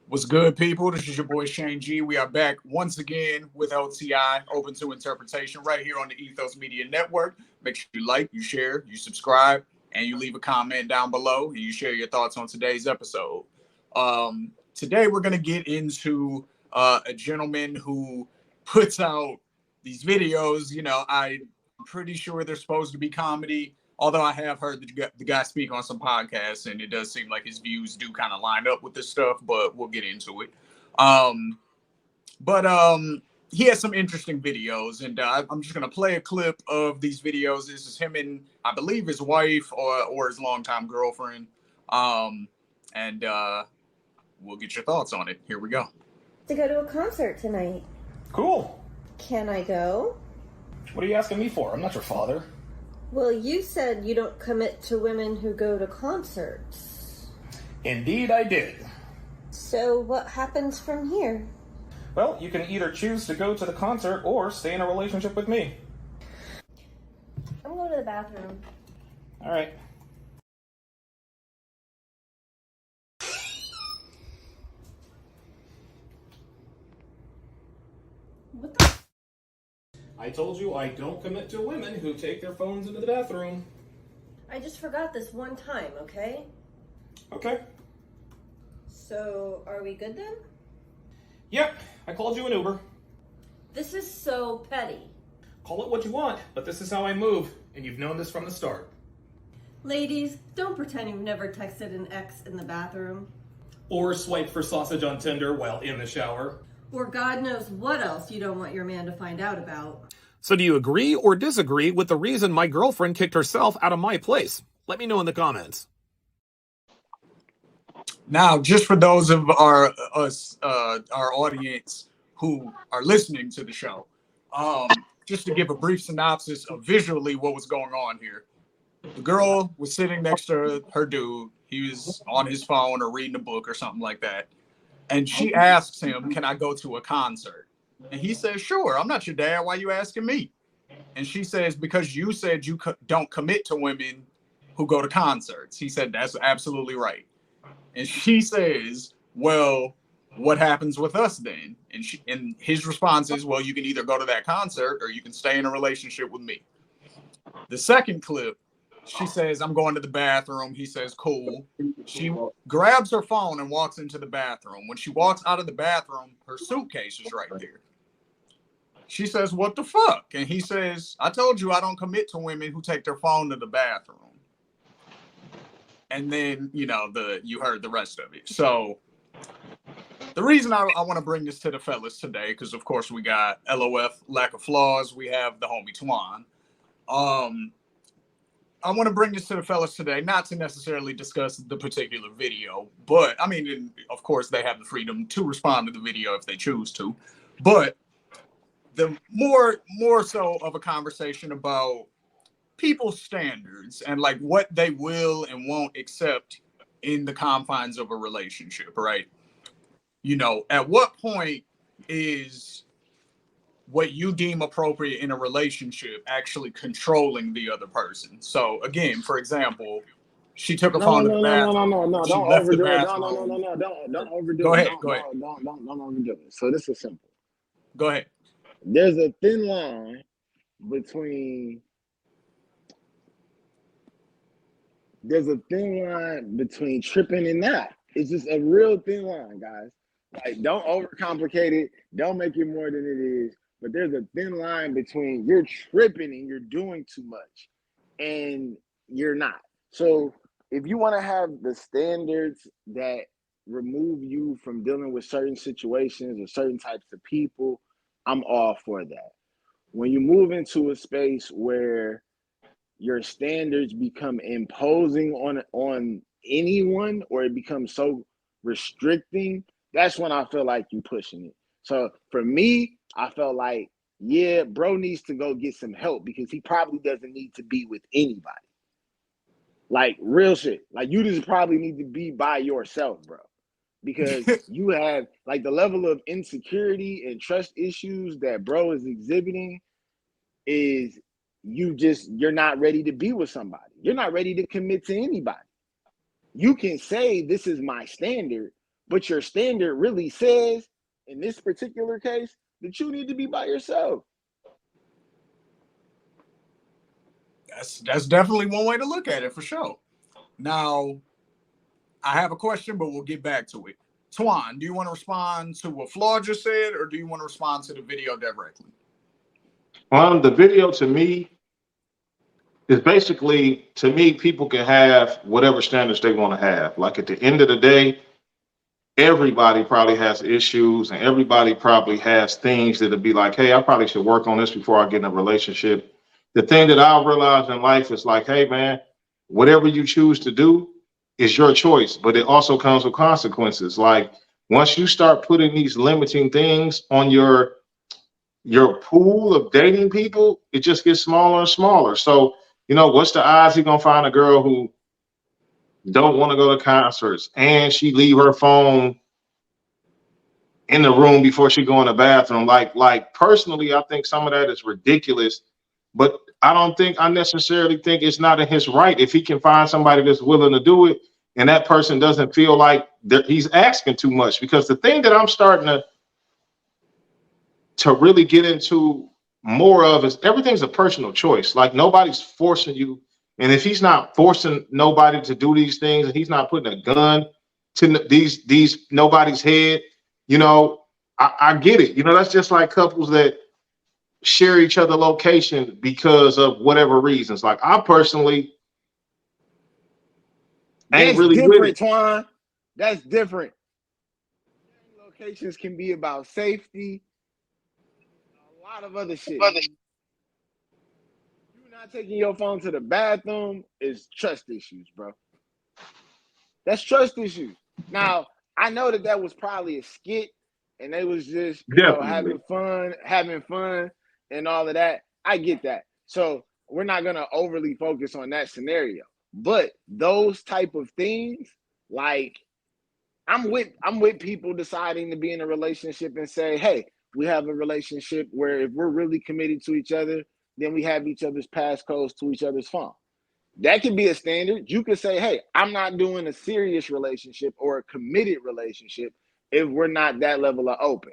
What's good, people? This is your boy Shane G. We are back once again with LTI, Open to Interpretation, right here on the Ethos Media Network. Make sure you like, you share, you subscribe, and you leave a comment down below, and you share your thoughts on today's episode. Today, we're going to get into a gentleman who puts out these videos. I'm pretty sure they're supposed to be comedy. Although I have heard the guy speak on some podcasts, and it does seem like his views do kind of line up with this stuff, but we'll get into it. But he has some interesting videos, and I'm just going to play a clip of these videos. This is him and, I believe, his wife or his longtime girlfriend. And we'll get your thoughts on it. Here we go. To go to a concert tonight. Cool. Can I go? What are you asking me for? I'm not your father. Well, you said you don't commit to women who go to concerts. Indeed, I did. So what happens from here? Well, you can either choose to go to the concert or stay in a relationship with me. I'm going to the bathroom. All right. What the? I told you I don't commit to women who take their phones into the bathroom. I just forgot this one time, okay? Okay. So, are we good then? Yep, I called you an Uber. This is so petty. Call it what you want, but this is how I move, and you've known this from the start. Ladies, don't pretend you've never texted an ex in the bathroom. Or swipe for sausage on Tinder while in the shower. Or God knows what else you don't want your man to find out about. So do you agree or disagree with the reason my girlfriend kicked herself out of my place? Let me know in the comments. Now, just for those of our audience who are listening to the show, just to give a brief synopsis of visually what was going on here. The girl was sitting next to her dude. He was on his phone or reading a book or something like that. And she asks him, "Can I go to a concert?" And he says, "Sure, I'm not your dad. Why are you asking me?" And she says, "Because you said you don't commit to women who go to concerts." He said, "That's absolutely right." And she says, "Well, what happens with us then?" And his response is, "Well, you can either go to that concert or you can stay in a relationship with me." The second clip, she says, "I'm going to the bathroom." He says, "Cool." She grabs her phone and walks into the bathroom. When she walks out of the bathroom, her suitcase is right there. She says, "What the fuck?" And he says, "I told you I don't commit to women who take their phone to the bathroom." And then, you heard the rest of it. So the reason I want to bring this to the fellas today, because of course we got LOF, Lack of Flaws. We have the homie Twan. I want to bring this to the fellas today, not to necessarily discuss the particular video, but I mean, of course, they have the freedom to respond to the video if they choose to. But the more so of a conversation about people's standards and like what they will and won't accept in the confines of a relationship, right? At what point is what you deem appropriate in a relationship actually controlling the other person? So again, for example, she took a phone to the bathroom. No, She don't left the overdo it. bathroom. Don't overdo it. Go ahead. Don't overdo it. So this is simple. Go ahead. There's a thin line between tripping and not. It's just a real thin line, guys. Like, don't overcomplicate it. Don't make it more than it is. But there's a thin line between you're tripping and you're doing too much and you're not. So if you want to have the standards that remove you from dealing with certain situations or certain types of people, I'm all for that. When you move into a space where your standards become imposing on anyone, or it becomes so restricting, that's when I feel like you pushing it. So for me, I felt like, yeah, bro needs to go get some help because he probably doesn't need to be with anybody. Like, real shit. Like, you just probably need to be by yourself, bro. Because you have, like, the level of insecurity and trust issues that bro is exhibiting is you're not ready to be with somebody. You're not ready to commit to anybody. You can say this is my standard, but your standard really says, in this particular case, that you need to be by yourself. That's definitely one way to look at it for sure. Now, I have a question, but we'll get back to it. Twan, do you want to respond to what Flaw just said, or do you want to respond to the video directly? The video to me is basically, to me, people can have whatever standards they want to have. Like at the end of the day, everybody probably has issues and everybody probably has things that'll be like, hey, I probably should work on this before I get in a relationship. The thing that I realize in life is like, hey, man, whatever you choose to do is your choice, but it also comes with consequences. Like once you start putting these limiting things on your pool of dating people, it just gets smaller and smaller. So, you know, what's the odds you're gonna find a girl who don't want to go to concerts and she leave her phone in the room before she go in the bathroom? Like personally, I think some of that is ridiculous, but I necessarily think it's not in his right if he can find somebody that's willing to do it and that person doesn't feel like he's asking too much. Because the thing that I'm starting to really get into more of is everything's a personal choice. Like nobody's forcing you. And if he's not forcing nobody to do these things and he's not putting a gun to these nobody's head, you know, I get it. You know, that's just like couples that share each other location because of whatever reasons. Like I personally ain't That's really different, with it. Twan. That's different. Locations can be about safety, a lot of other shit. You not taking your phone to the bathroom is trust issues, bro. That's trust issues. Now, I know that was probably a skit and they was just having fun and all of that. I get that. So we're not gonna overly focus on that scenario. But those type of things, like I'm with people deciding to be in a relationship and say, hey, we have a relationship where if we're really committed to each other, then we have each other's passcodes to each other's phone. That can be a standard. You could say, hey, I'm not doing a serious relationship or a committed relationship if we're not that level of open.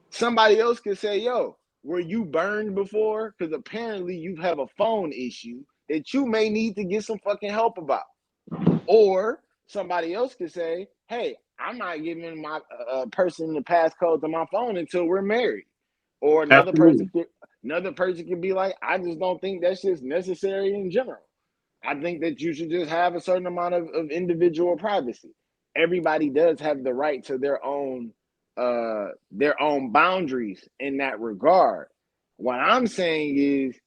Somebody else could say, yo, were you burned before? Because apparently you have a phone issue that you may need to get some fucking help about. Or somebody else could say, hey, I'm not giving my person the passcode to my phone until we're married. Or another person could be like, I just don't think that's just necessary in general. I think that you should just have a certain amount of individual privacy. Everybody does have the right to their own boundaries in that regard. What I'm saying is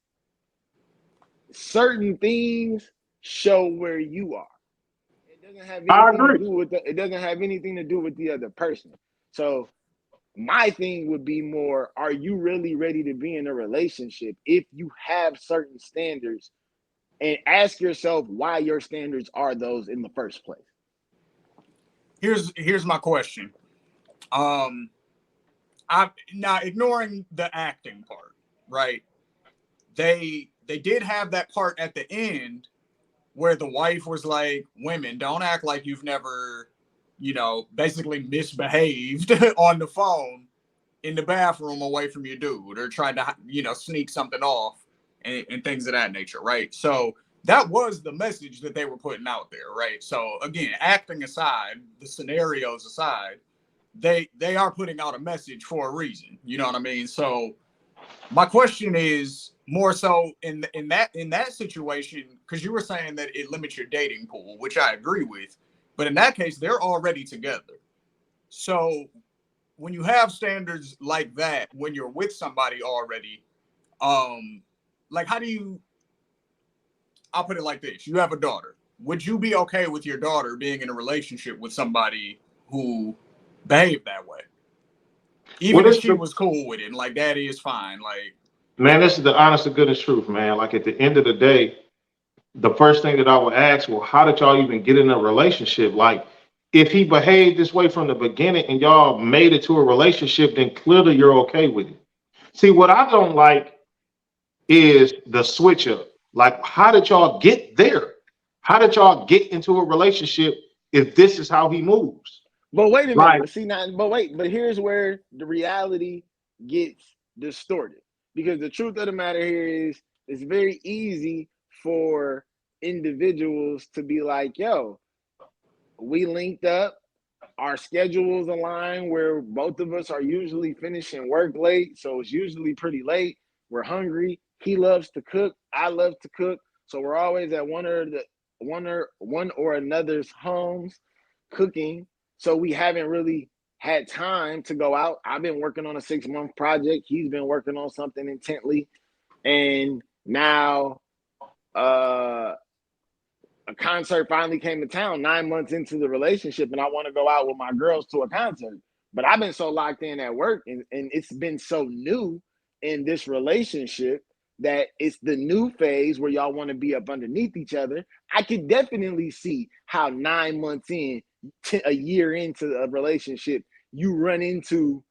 certain things show where you are. It doesn't have anything to do with it doesn't have anything to do with the other person. So my thing would be more, are you really ready to be in a relationship if you have certain standards? And ask yourself why your standards are those in the first place. Here's my question. I'm now ignoring the acting part, right? They did have that part at the end where the wife was like, women, don't act like you've never, you know, basically misbehaved on the phone in the bathroom away from your dude or tried to, you know, sneak something off and things of that nature, right? So that was the message that they were putting out there, right? So again, acting aside, the scenarios aside, they are putting out a message for a reason. You know what I mean? So my question is more so in that situation, because you were saying that it limits your dating pool, which I agree with, but in that case, they're already together. So when you have standards like that, when you're with somebody already, like how do you, I'll put it like this. You have a daughter. Would you be okay with your daughter being in a relationship with somebody who behaved that way? Even if she was cool with it, and like, daddy is fine. Like, man, this is the honest to goodness truth, man. Like at the end of the day, the first thing that I would ask, well, how did y'all even get in a relationship? Like, if he behaved this way from the beginning and y'all made it to a relationship, then clearly you're okay with it. See, what I don't like is the switch up. Like, how did y'all get there? How did y'all get into a relationship if this is how he moves? But wait a Like, minute. See now, but here's where the reality gets distorted. Because the truth of the matter here is it's very easy for individuals to be like, yo, we linked up, our schedules align where both of us are usually finishing work late. So it's usually pretty late. We're hungry. He loves to cook. I love to cook. So we're always at one or another's homes cooking. So we haven't really had time to go out. I've been working on a 6-month project. He's been working on something intently. And now a concert finally came to town 9 months into the relationship, and I want to go out with my girls to a concert. But I've been so locked in at work, and it's been so new in this relationship that it's the new phase where y'all want to be up underneath each other. I could definitely see how 9 months in, a year into a relationship, you run into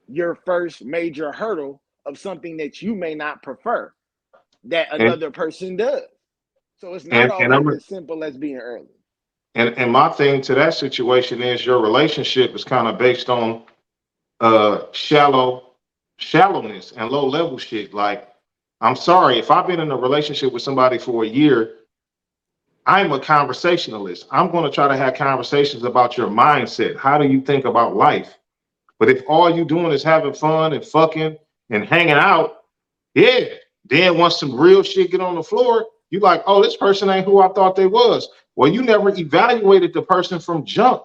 your first major hurdle of something that you may not prefer that and another person does. So it's not and always I'm as simple as being early. and my thing to that situation is your relationship is kind of based on shallowness and low level shit. Like, I'm sorry, if I've been in a relationship with somebody for a year, I'm a conversationalist. I'm going to try to have conversations about your mindset. How do you think about life? But if all you doing is having fun and fucking and hanging out, yeah. Then once some real shit get on the floor, you like, oh, this person ain't who I thought they was. Well, you never evaluated the person from jump.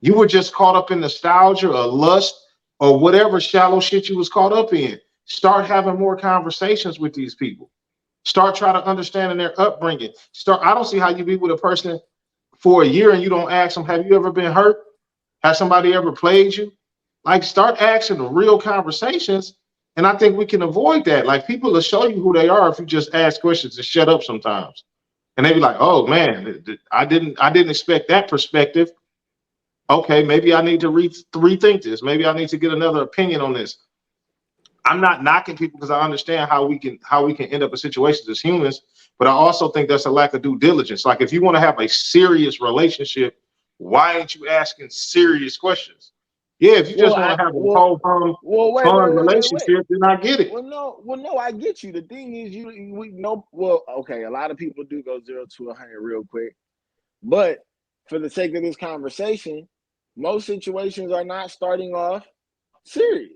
You were just caught up in nostalgia or lust or whatever shallow shit you was caught up in. Start having more conversations with these people. Start trying to understand their upbringing. I don't see how you be with a person for a year and you don't ask them, have you ever been hurt? Has somebody ever played you? Like, start asking the real conversations. And I think we can avoid that. Like, people will show you who they are if you just ask questions and shut up sometimes. And they be like, oh man, I didn't expect that perspective. Okay, maybe I need to rethink this. Maybe I need to get another opinion on this. I'm not knocking people because I understand how we can end up in situations as humans, but I also think that's a lack of due diligence. Like, if you want to have a serious relationship, why ain't you asking serious questions? Yeah, if you just want to have a whole fun Wait. relationship, then I get it. Well, no, I get you. The thing is, we know. Well, okay, a lot of people do go 0 to 100 real quick, but for the sake of this conversation, most situations are not starting off serious.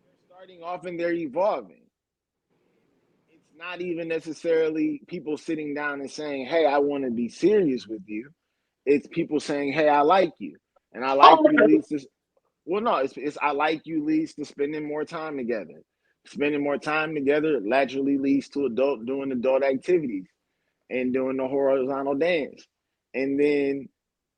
They're starting off and they're evolving. It's not even necessarily people sitting down and saying, "Hey, I want to be serious with you." It's people saying, "Hey, I like you," and I like you leads to. Well, no, it's I like you leads to spending more time together. Spending more time together naturally leads to doing adult activities and doing the horizontal dance, and then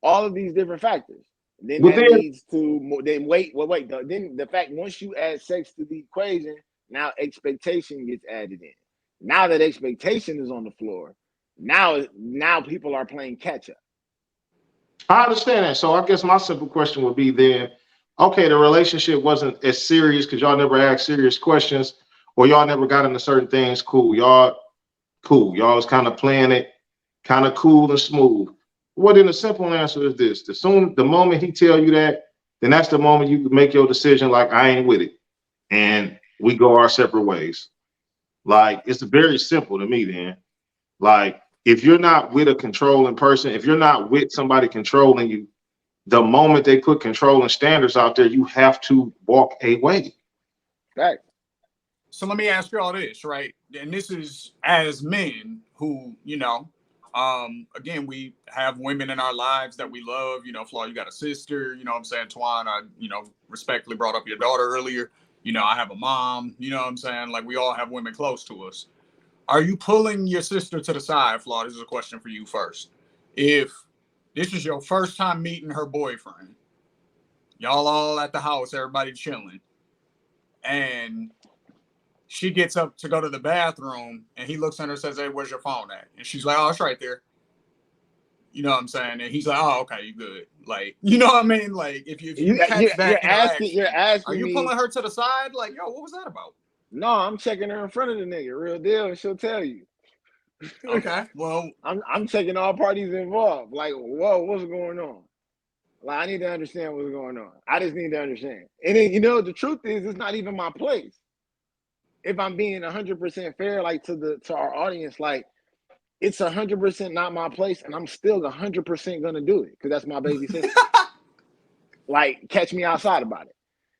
all of these different factors. Then But that then, leads to more. Then wait. Then the fact once you add sex to the equation, now expectation gets added in. Now that expectation is on the floor, now people are playing catch up. I understand that. So I guess my simple question would be then, okay, the relationship wasn't as serious because y'all never asked serious questions or y'all never got into certain things. Cool. Y'all was kind of playing it, kind of cool and smooth. Well, then the simple answer is this. The moment he tell you that, then that's the moment you can make your decision like, I ain't with it. And we go our separate ways. Like, it's very simple to me then. Like, if you're not with a controlling person, if you're not with somebody controlling you, the moment they put controlling standards out there, you have to walk away. Right. So let me ask you all this, right? And this is as men who, again, we have women in our lives that we love. Flaw, you got a sister, you know what I'm saying? Twan, I, respectfully brought up your daughter earlier. I have a mom, you know what I'm saying? Like, we all have women close to us. Are you pulling your sister to the side, Flaw? This is a question for you first. If this is your first time meeting her boyfriend, y'all all at the house, everybody chilling, and she gets up to go to the bathroom, and he looks at her and says, hey, where's your phone at? And she's like, oh, it's right there. You know what I'm saying? And he's like, oh, okay, you good. Like, you know what I mean? Like, if you catch that interaction, you're asking are you me, pulling her to the side? Like, yo, what was that about? No, I'm checking her in front of the nigga, real deal, and she'll tell you. Okay, well, I'm checking all parties involved. Like, whoa, what's going on? Like I need to understand what's going on. I just need to understand. And then the truth is, it's not even my place. If I'm being 100% fair, like to our audience, like it's 100% not my place, and I'm still 100% gonna do it because that's my baby sister. Like, catch me outside about it.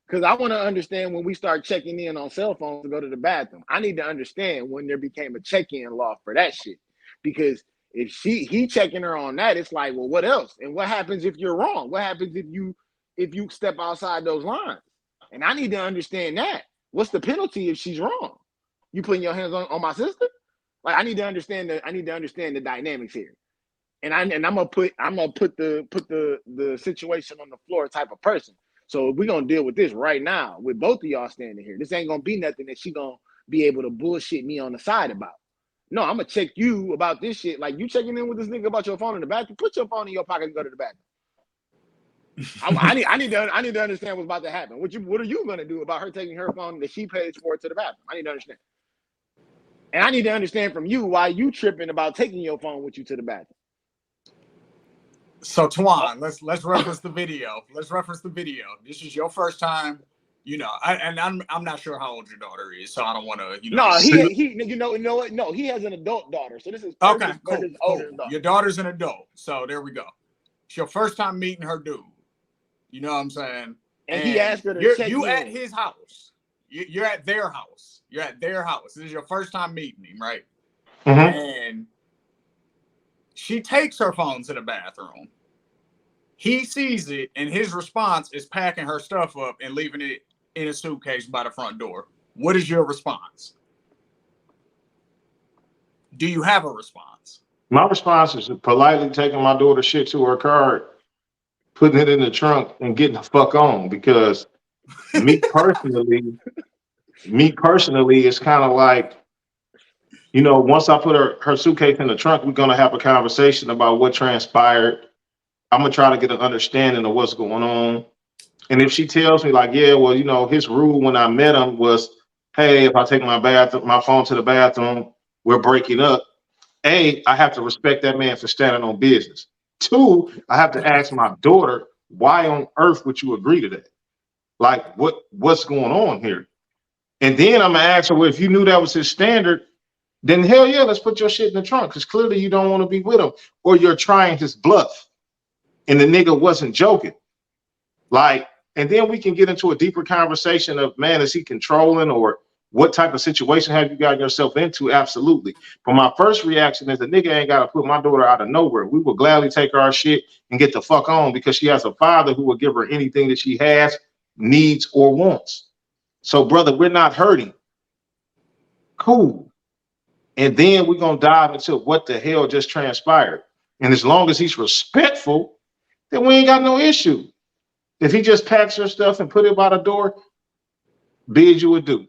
Because I want to understand when we start checking in on cell phones to go to the bathroom. I need to understand when there became a check-in law for that shit. Because if he checking her on that, it's like, well, what else? And what happens if you're wrong? What happens if you step outside those lines? And I need to understand that. What's the penalty if she's wrong? You putting your hands on my sister? Like I need to understand the dynamics here. And I'm gonna put the situation on the floor type of person. So we're gonna deal with this right now with both of y'all standing here. This ain't gonna be nothing that she gonna be able to bullshit me on the side about. No, I'm gonna check you about this shit. Like you checking in with this nigga about your phone in the bathroom. Put your phone in your pocket and go to the bathroom. I need to understand what's about to happen. What are you gonna do about her taking her phone that she pays for to the bathroom? I need to understand. And I need to understand from you why you tripping about taking your phone with you to the bathroom. So Twan, let's reference the video. Let's reference the video. This is your first time, I'm not sure how old your daughter is, so I don't want to, No, he you know what? No, he has an adult daughter. So this is okay, cool. older daughter. Your daughter's an adult, so there we go. It's your first time meeting her dude. You know what I'm saying? And he asked her to check you in. at his house. You're at their house. You're at their house. This is your first time meeting him, right? Mm-hmm. And she takes her phone to the bathroom. He sees it, and his response is packing her stuff up and leaving it in a suitcase by the front door. What is your response? Do you have a response? My response is politely taking my daughter's shit to her car, putting it in the trunk, and getting the fuck on. Because me personally, it's kind of like, once I put her suitcase in the trunk, we're gonna have a conversation about what transpired. I'm gonna try to get an understanding of what's going on. And if she tells me like, yeah, well, his rule when I met him was, hey, if I take my phone to the bathroom, we're breaking up. A, I have to respect that man for standing on business. Two, I have to ask my daughter, why on earth would you agree to that? Like, what's going on here? And then I'm gonna ask her, well, if you knew that was his standard, then hell yeah, let's put your shit in the trunk, because clearly you don't want to be with him, or you're trying his bluff. And the nigga wasn't joking. Like, and then we can get into a deeper conversation of, man, is he controlling, or what type of situation have you got yourself into? Absolutely. But my first reaction is the nigga ain't got to put my daughter out of nowhere. We will gladly take our shit and get the fuck on, because she has a father who will give her anything that she has, needs, or wants. So, brother, we're not hurting. Cool. And then we're going to dive into what the hell just transpired. And as long as he's respectful, then we ain't got no issue. If he just packs her stuff and put it by the door, bid you adieu.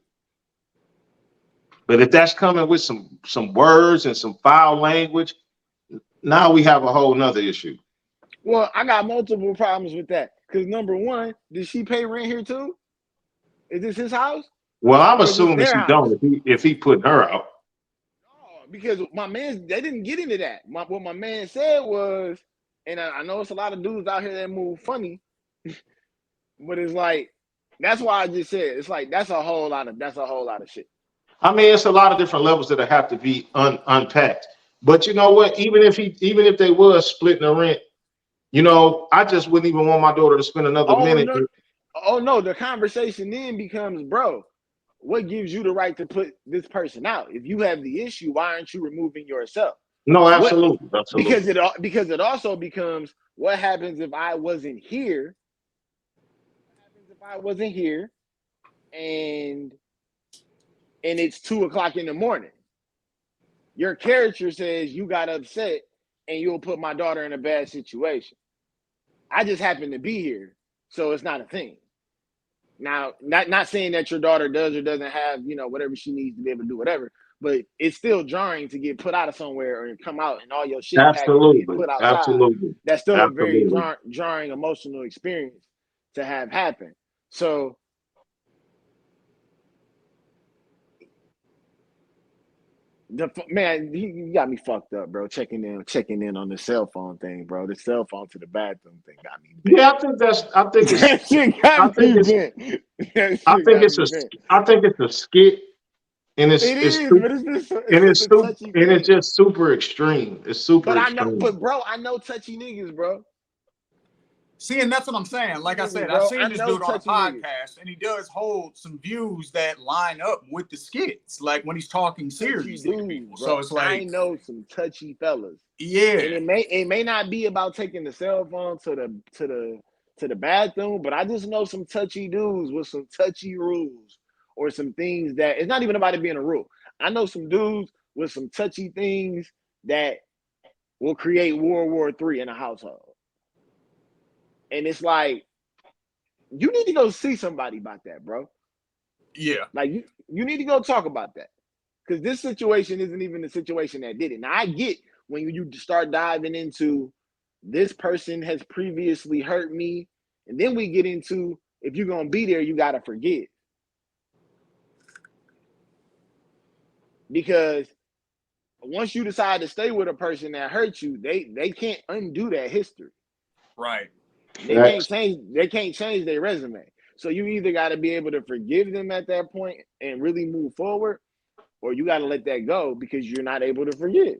But if that's coming with some words and some foul language, now we have a whole nother issue. Well, I got multiple problems with that. Because number one, did she pay rent here too? Is this his house? Well, I'm assuming she don't if he put her out. No, because they didn't get into that. What my man said was, and I know it's a lot of dudes out here that move funny, but it's like, that's why I just said, it's like, that's a whole lot of shit. I mean, it's a lot of different levels that have to be unpacked. But you know what? Even if they was splitting the rent, I just wouldn't even want my daughter to spend another minute. No, the conversation then becomes, bro, what gives you the right to put this person out? If you have the issue, why aren't you removing yourself? No, absolutely. Because it also becomes, what happens if I wasn't here? And it's 2:00 in the morning? Your character says you got upset and you'll put my daughter in a bad situation. I just happen to be here, so it's not a thing. Now, not saying that your daughter does or doesn't have, whatever she needs to be able to do whatever, but it's still jarring to get put out of somewhere or come out and all your shit absolutely put outside. Absolutely. That's still a very jarring emotional experience to have happen. So Man, you got me fucked up, bro. Checking in on the cell phone thing, bro. The cell phone to the bathroom thing got me bent. Yeah, That shit I got think me it's, bent. That shit got me bent. I think it's a skit, and It is, but it's just a touchy and it's thing. just super extreme. It's super But I know, extreme. bro, I know touchy niggas, bro. See, and that's what I'm saying. Like I Niggas, said, I've bro. I seen this know dude on a touchy niggas. podcast, and he does hold some views that line up with the skits, like when he's talking Touchy seriously to dudes, people. bro. So it's I like, know some touchy fellas. And yeah, it may not be about taking the cell phone to the bathroom, but I just know some touchy dudes with some touchy rules or some things that it's not even about it being a rule. I know some dudes with some touchy things that will create World War III in a household. And it's like, you need to go see somebody about that, bro. yeah, Like you need to go talk about that. Because this situation isn't even the situation that did it. Now I get when you start diving into this person has previously hurt me, and then we get into if you're gonna be there, you gotta forgive. Because once you decide to stay with a person that hurt you, they can't undo that history. right. They can't change their resume. So you either got to be able to forgive them at that point and really move forward, or you got to let that go because you're not able to forgive.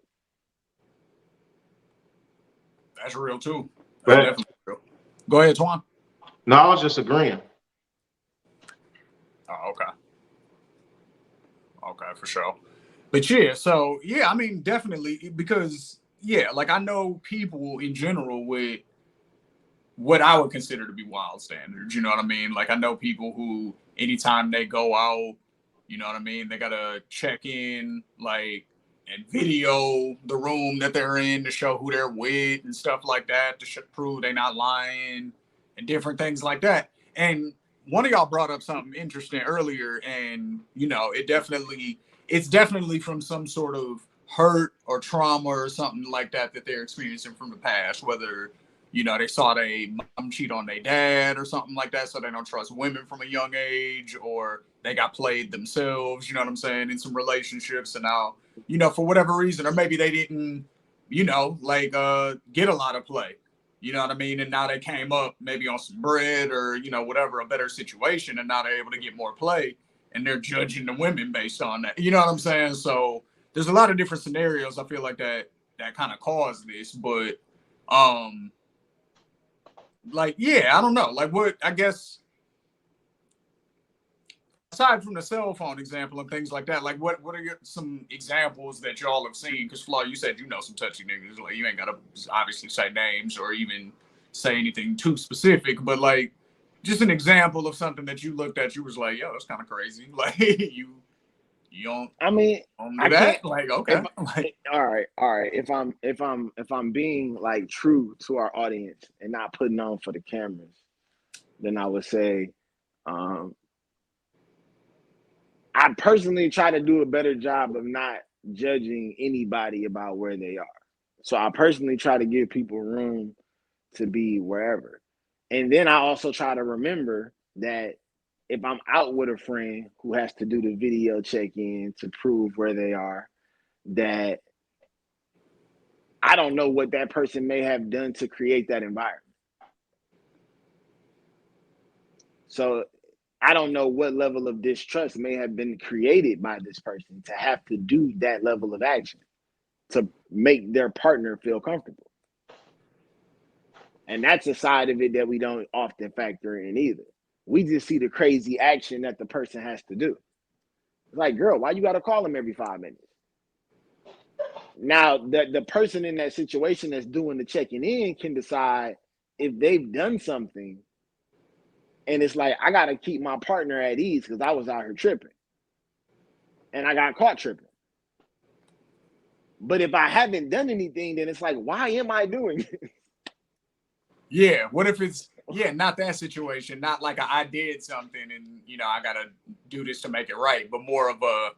That's real too. That's But definitely real. Go ahead, Twan. no, I was just agreeing. Oh, okay. Okay, for sure. But yeah, so yeah, I mean, definitely because yeah, like I know people in general with what I would consider to be wild standards. You know what I mean? Like I know people who anytime they go out, you know what I mean, they gotta check in, like and video the room that they're in to show who they're with and stuff like that to prove they're not lying and different things like that. And one of y'all brought up something interesting earlier, and you know, it's definitely from some sort of hurt or trauma or something like that that they're experiencing from the past, whether you know, they saw their mom cheat on their dad or something like that, so they don't trust women from a young age, or they got played themselves, you know what I'm saying, in some relationships, and now, you know, for whatever reason, or maybe they didn't, you know, like get a lot of play, you know what I mean, and now they came up maybe on some bread or, you know, whatever, a better situation, and now they're able to get more play, and they're judging the women based on that, you know what I'm saying? So there's a lot of different scenarios I feel like that kind of caused this, but like, yeah, I don't know. Like, what, I guess, aside from the cell phone example and things like that, like, what are some examples that y'all have seen? Because, Flaw, you said you know some touchy niggas. Like, you ain't got to obviously say names or even say anything too specific, but, like, just an example of something that you looked at, you was like, yo, that's kind of crazy. Like, you don't, I mean, do I that? can't. Like, okay. Like, All right. If I'm being like true to our audience and not putting on for the cameras, then I would say, I personally try to do a better job of not judging anybody about where they are. So I personally try to give people room to be wherever. And then I also try to remember that if I'm out with a friend who has to do the video check-in to prove where they are, that I don't know what that person may have done to create that environment. So I don't know what level of distrust may have been created by this person to have to do that level of action to make their partner feel comfortable. And that's a side of it that we don't often factor in either. We just see the crazy action that the person has to do. It's like, girl, why you got to call them every 5 minutes? Now, the person in that situation that's doing the checking in can decide if they've done something. And it's like, I got to keep my partner at ease because I was out here tripping. And I got caught tripping. But if I haven't done anything, then it's like, why am I doing it? yeah, what if it's, yeah, not that situation, not like I did something and, you know, I got to do this to make it right, but more of a,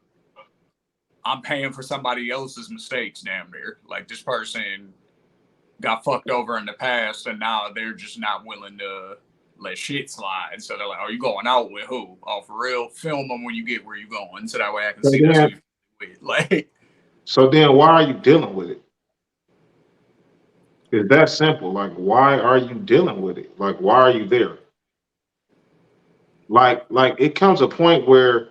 I'm paying for somebody else's mistakes, damn near. Like, this person got fucked over in the past, and now they're just not willing to let shit slide. So they're like, "Oh, you going out with who? Oh, for real? Film them when you get where you going, so that way I can So see that's who then, you with." Like, So then why are you dealing with it? It's that simple. Like, why are you dealing with it? Like, why are you there? Like it comes a point where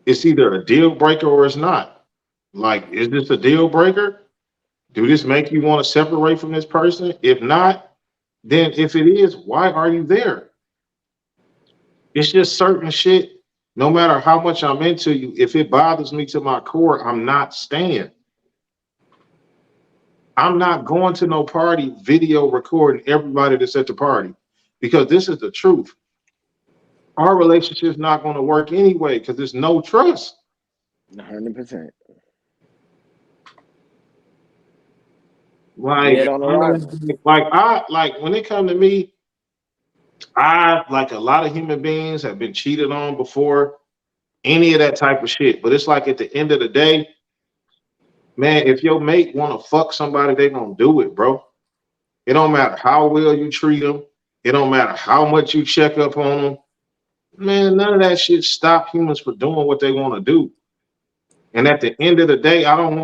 it's either a deal breaker or it's not. Like, is this a deal breaker? Do this make you want to separate from this person? If not, then if it is, why are you there? It's just certain shit. No matter how much I'm into you, if it bothers me to my core, I'm not staying. I'm not going to no party video recording everybody that's at the party because this is the truth. Our relationship's not going to work anyway because there's no trust. 100%. Like, Dead on arrival. like when it comes to me, I like a lot of human beings have been cheated on before, any of that type of shit. But it's like at the end of the day, man, if your mate want to fuck somebody, they gonna do it, bro. It don't matter how well you treat them. It don't matter how much you check up on them. Man, none of that shit stop humans from doing what they want to do. And at the end of the day, I don't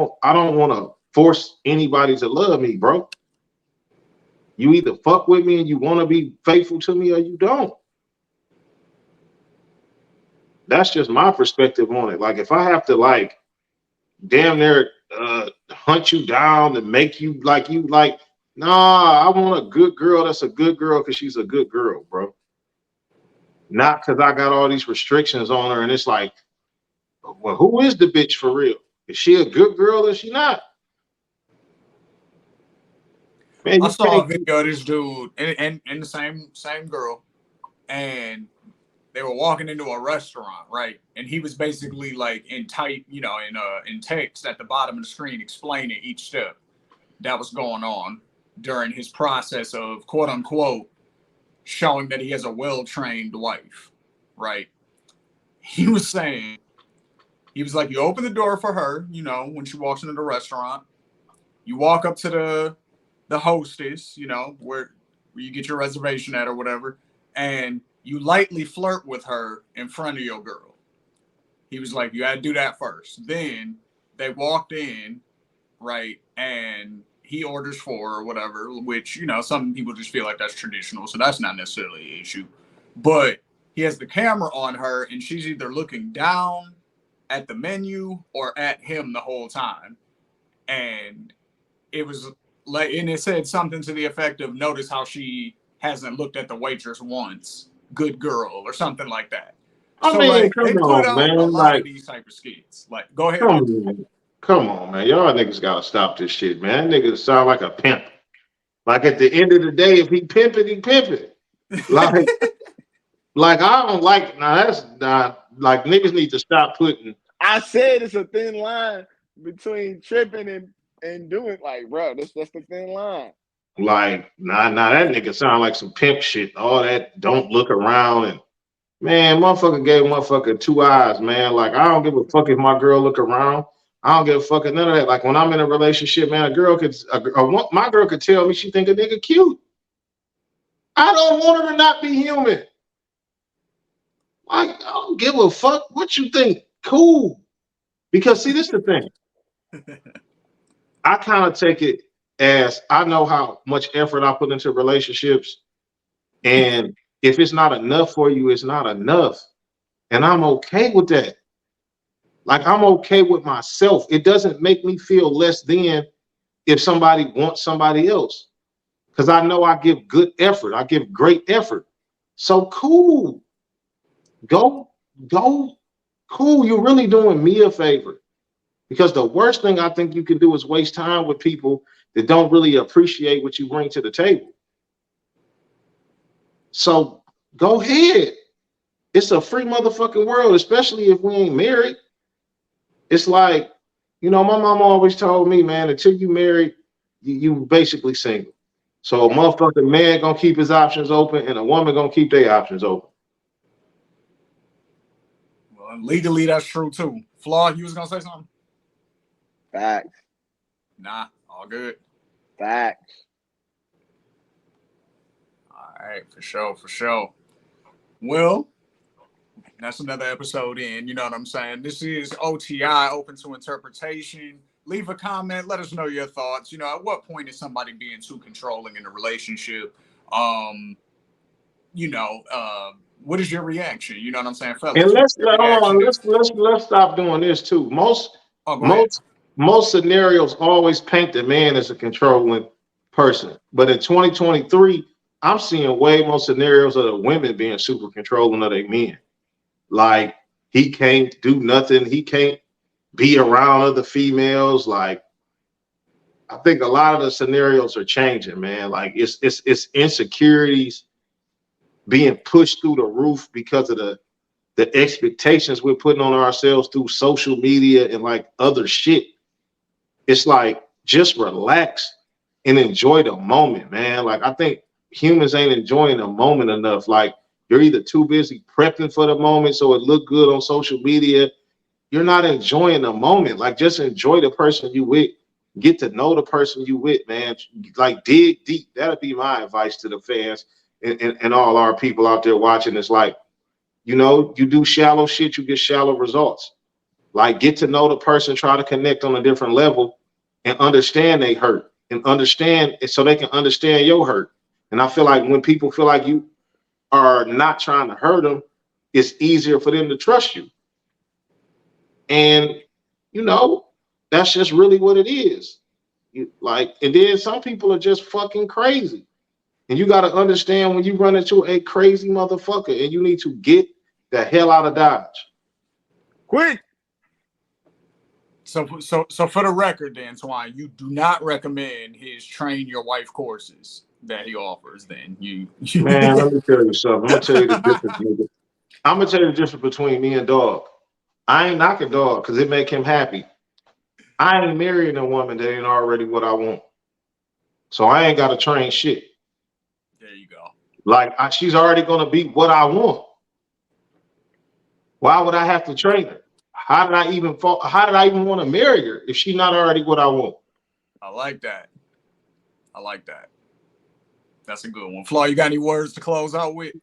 want to force anybody to love me, bro. You either fuck with me and you want to be faithful to me or you don't. That's just my perspective on it. Like if I have to like damn near hunt you down and make you like, nah, I want a good girl that's a good girl because she's a good girl, bro. Not because I got all these restrictions on her and it's like, well, who is the bitch for real? Is she a good girl or is she not? Man, I you saw a can't. video of this dude and the same girl, and they were walking into a restaurant, right? And he was basically like in type, in text at the bottom of the screen explaining each step that was going on during his process of quote unquote showing that he has a well-trained wife, right? He was saying, he was like, you open the door for her, when she walks into the restaurant, you walk up to the hostess, where you get your reservation at or whatever, and you lightly flirt with her in front of your girl. He was like, you had to do that first. Then they walked in, right, and he orders four or whatever, which, some people just feel like that's traditional, so that's not necessarily an issue. But he has the camera on her, and she's either looking down at the menu or at him the whole time. And it was like, and it said something to the effect of, notice how she hasn't looked at the waitress once, good girl, or something like that. I So mean, like come they put on, out a man. lot Like, of these type of skits. Like, go ahead. come on, man. Y'all niggas gotta stop this shit, man. That nigga sound like a pimp. Like at the end of the day, if he pimp it, he pimp it. Like, like I don't like. Now that's not like niggas need to stop putting. I said it's a thin line between tripping and doing like, bro, that's the thin line. Like, nah, that nigga sound like some pimp shit. All that don't look around and man, motherfucker gave motherfucker 2 eyes, man. Like, I don't give a fuck if my girl look around. I don't give a fuck at none of that. Like when I'm in a relationship, man, my girl could tell me she think a nigga cute. I don't want her to not be human. Like, I don't give a fuck what you think. Cool. Because see, this is the thing. I kind of take it as I know how much effort I put into relationships. And if it's not enough for you, it's not enough. And I'm okay with that. Like, I'm okay with myself. It doesn't make me feel less than if somebody wants somebody else. Because I know I give good effort. I give great effort. So cool. Go. Cool. You're really doing me a favor. Because the worst thing I think you can do is waste time with people that don't really appreciate what you bring to the table. So go ahead. It's a free motherfucking world, especially if we ain't married. It's like, my mom always told me, man, until you married, you basically single. So a motherfucking man gonna keep his options open and a woman gonna keep their options open. Well, legally, that's true too. Flaw, you was gonna say something? Facts. Nah, all good. Facts. All right, for sure. Well, that's another episode in, you know what I'm saying? This is OTI, Open to Interpretation. leave a comment. Let us know your thoughts. You know, at what point is somebody being too controlling in a relationship? You know, what is your reaction? You know what I'm saying, fellas? And let's Your hold on, reaction is- let's stop doing this too. Oh, go ahead. Most scenarios always paint the man as a controlling person, but in 2023, I'm seeing way more scenarios of the women being super controlling of their men. Like he can't do nothing, he can't be around other females. Like I think a lot of the scenarios are changing, man. Like it's insecurities being pushed through the roof because of the expectations we're putting on ourselves through social media and like other shit. It's like just relax and enjoy the moment, man. Like I think humans ain't enjoying the moment enough. Like you're either too busy prepping for the moment so it look good on social media. You're not enjoying the moment. Like just enjoy the person you with. Get to know the person you with, man. Like dig deep. That'll be my advice to the fans and all our people out there watching. It's like, you know, you do shallow shit, you get shallow results. Like get to know the person, try to connect on a different level and understand they hurt and understand it so they can understand your hurt. And I feel like when people feel like you are not trying to hurt them, it's easier for them to trust you. And you know, that's just really what it is. And then some people are just fucking crazy. And you got to understand when you run into a crazy motherfucker and you need to get the hell out of Dodge. Quick. So for the record, then, Twine, you do not recommend his train your wife courses that he offers. Then you Man, let me tell you something. I'm gonna tell you the difference, nigga. I'm gonna tell you the difference between me and dog. I ain't knocking dog because it make him happy. I ain't marrying a woman that ain't already what I want. So I ain't got to train shit. There you go. Like she's already gonna be what I want. Why would I have to train her? How did I even want to marry her if she's not already what I want? I like that. I like that. That's a good one. Flaw, you got any words to close out with?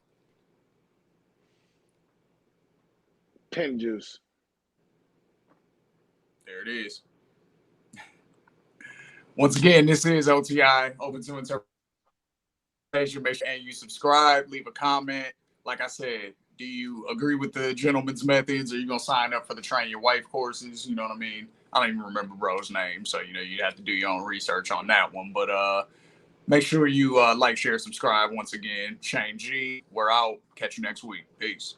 Pimp juice. There it is. Once again, this is OTI, Open to Interpretation. Make sure and you subscribe, leave a comment. Like I said, do you agree with the gentleman's methods? Are you going to sign up for the Train Your Wife courses? You know what I mean? I don't even remember bro's name. So, you know, you'd have to do your own research on that one. But make sure you like, share, subscribe. Once again, Shane G. We're out. Catch you next week. Peace.